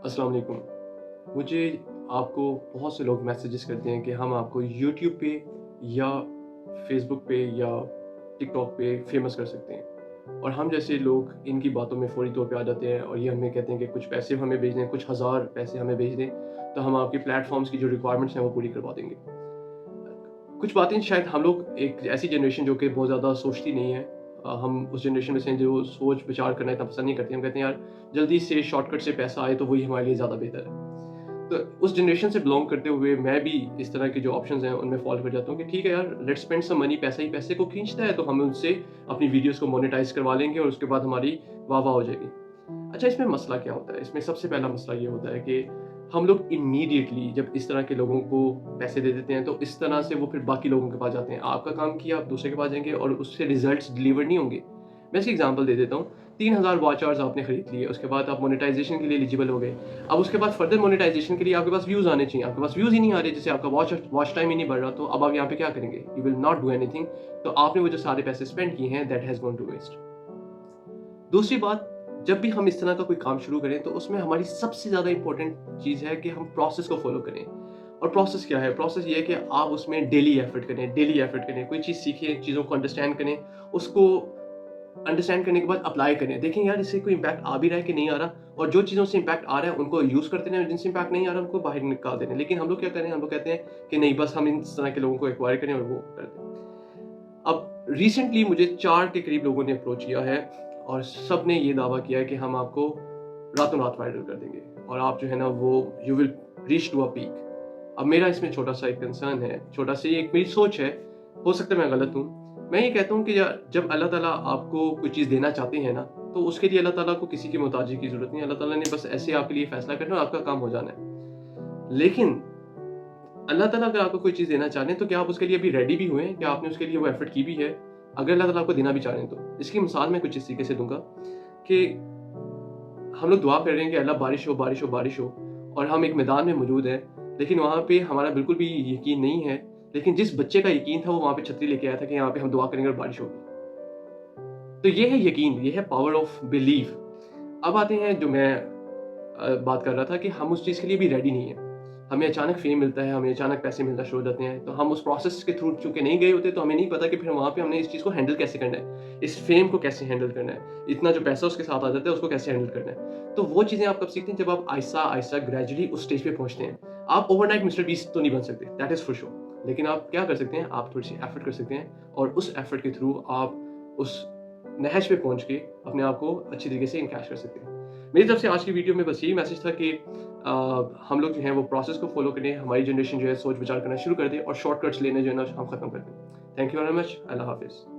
अस्सलाम वालेकुम। मुझे आपको बहुत से लोग मैसेजेस करते हैं कि हम आपको यूट्यूब पे या फेसबुक पे या टिकटॉक पे फेमस कर सकते हैं, और हम जैसे लोग इनकी बातों में फ़ौरी तौर पे आ जाते हैं और ये हमें कहते हैं कि कुछ पैसे हमें भेज दें, कुछ हज़ार पैसे हमें भेज दें, तो हम आपके प्लेटफ़ॉर्म्स की जो रिक्वायरमेंट्स हैं वो पूरी करवा देंगे। कुछ बातें शायद हम लोग एक ऐसी जनरेशन जो कि बहुत ज़्यादा सोचती नहीं है, हम उस जनरेशन में से हैं जो सोच विचार करना इतना पसंद नहीं करते। हम कहते हैं यार जल्दी से शॉर्टकट से पैसा आए तो वही हमारे लिए ज़्यादा बेहतर है। तो उस जनरेशन से बिलोंग करते हुए मैं भी इस तरह के जो ऑप्शंस हैं उनमें फॉलो कर जाता हूँ कि ठीक है यार, लेट्स स्पेंड सम मनी, पैसा ही पैसे को खींचता है, तो हम उनसे अपनी वीडियोस को मोनेटाइज करवा लेंगे और उसके बाद हमारी वाह वाह हो जाएगी। अच्छा, इसमें मसला क्या होता है? इसमें सबसे पहला मसला ये होता है कि हम लोग इमीडिएटली जब इस तरह के लोगों को पैसे दे देते हैं तो इस तरह से वो फिर बाकी लोगों के पास जाते हैं। आपका काम किया, आप दूसरे के पास जाएंगे और उससे रिजल्ट्स डिलीवर नहीं होंगे। मैं इसकी एग्जांपल दे देता हूँ। 3000 वॉच आवर्स आपने खरीद लिए, उसके बाद आप मोनेटाइजेशन के लिए एलिजिबल हो गए। अब उसके बाद फर्दर मोनेटाइजेशन के लिए आपके पास व्यूज आने चाहिए, आपके पास व्यूज ही नहीं आ रहे, जैसे आपका वॉच टाइम ही नहीं बढ़ रहा, तो अब आप यहाँ पे क्या करेंगे? You will not do anything. तो आपने वो जो सारे पैसे स्पेंड किए हैं, that has gone to waste. दूसरी बात, जब भी हम इस तरह का कोई काम शुरू करें तो उसमें हमारी सबसे ज़्यादा इंपॉर्टेंट चीज़ है कि हम प्रोसेस को फॉलो करें। और प्रोसेस क्या है? प्रोसेस ये है कि आप उसमें डेली एफर्ट करें, डेली एफर्ट करें, कोई चीज़ सीखें, चीज़ों को अंडरस्टैंड करें, उसको अंडरस्टैंड करने के बाद अप्लाई करें। देखें यार इससे कोई इम्पैक्ट आ भी रहा है कि नहीं आ रहा, और जो चीज़ों से इम्पैक्ट आ रहा है उनको यूज़ करते रहें, जिनसे इम्पैक्ट नहीं आ रहा उनको बाहर निकाल दें। लेकिन हम लोग क्या करें? हम लोग कहते हैं कि नहीं, बस हम इन तरह के लोगों को एक्वायर करें और वो कर दें। अब रिसेंटली मुझे 4 के करीब लोगों ने अप्रोच किया है और सब ने ये दावा किया है कि हम आपको रातों रात वायरल कर देंगे और आप जो है ना वो you will reach to a peak. अब मेरा इसमें छोटा सा एक कंसर्न है, छोटा सी एक मेरी सोच है, हो सकता है मैं गलत हूँ। मैं ये कहता हूँ कि यार जब अल्लाह ताला आपको कोई चीज़ देना चाहते हैं ना, तो उसके लिए अल्लाह ताला को किसी के मोहताजी की ज़रूरत नहीं है। अल्लाह ताला ने बस ऐसे आपके लिए फैसला करना है और आपका काम हो जाना है। लेकिन अल्लाह ताला अगर आपको कोई चीज़ देना चाह रहे हैं, तो क्या आप उसके लिए अभी रेडी भी हुए हैं? क्या आपने उसके लिए वो एफर्ट की भी है? अगर अल्लाह ताला आपको देना भी चाह रहे हैं तो। इसकी मिसाल मैं कुछ इस तरीके से दूँगा कि हम लोग दुआ कर रहे हैं कि अल्लाह बारिश हो, बारिश हो, बारिश हो, और हम एक मैदान में मौजूद हैं, लेकिन वहाँ पे हमारा बिल्कुल भी यकीन नहीं है। लेकिन जिस बच्चे का यकीन था वो वहाँ पे छतरी लेके आया था कि यहाँ पे हम दुआ करेंगे और बारिश होगी। तो ये है यकीन, ये है पावर ऑफ बिलीव। अब आते हैं जो मैं बात कर रहा था कि हम उस चीज़ के लिए भी रेडी नहीं है। हमें अचानक फ़ेम मिलता है, हमें अचानक पैसे मिलना शुरू हो जाते हैं, तो हम उस प्रोसेस के थ्रू चूँकि नहीं गए होते, तो हमें नहीं पता कि फिर वहाँ पे हमने इस चीज़ को हैंडल कैसे करना है, इस फ़ेम को कैसे हैंडल करना है, इतना जो पैसा उसके साथ आ जाता है उसको कैसे हैंडल करना है। तो वो चीज़ें आप कब सीखते हैं? जब आप आहिस्ता-आहिस्ता ग्रेजुअली उस स्टेज पे पहुँचते हैं। आप ओवरनाइट मिस्टर बीस्ट तो नहीं बन सकते, दैट इज़ फॉर श्योर। लेकिन आप क्या कर सकते हैं? आप थोड़ी-सी एफर्ट कर सकते हैं और उस एफर्ट के थ्रू आप उस नहज पे पहुँच के अपने आप को अच्छी तरीके से इनकैश कर सकते हैं। मेरी तरफ से आज की वीडियो में बस यही मैसेज था कि हम लोग जो हैं वो प्रोसेस को फॉलो करें, हमारी जनरेशन जो है सोच विचार करना शुरू कर दे और शॉर्टकट्स लेने जो है ना हम खत्म कर दें। Thank you very much. अल्लाह हाफ़िज़।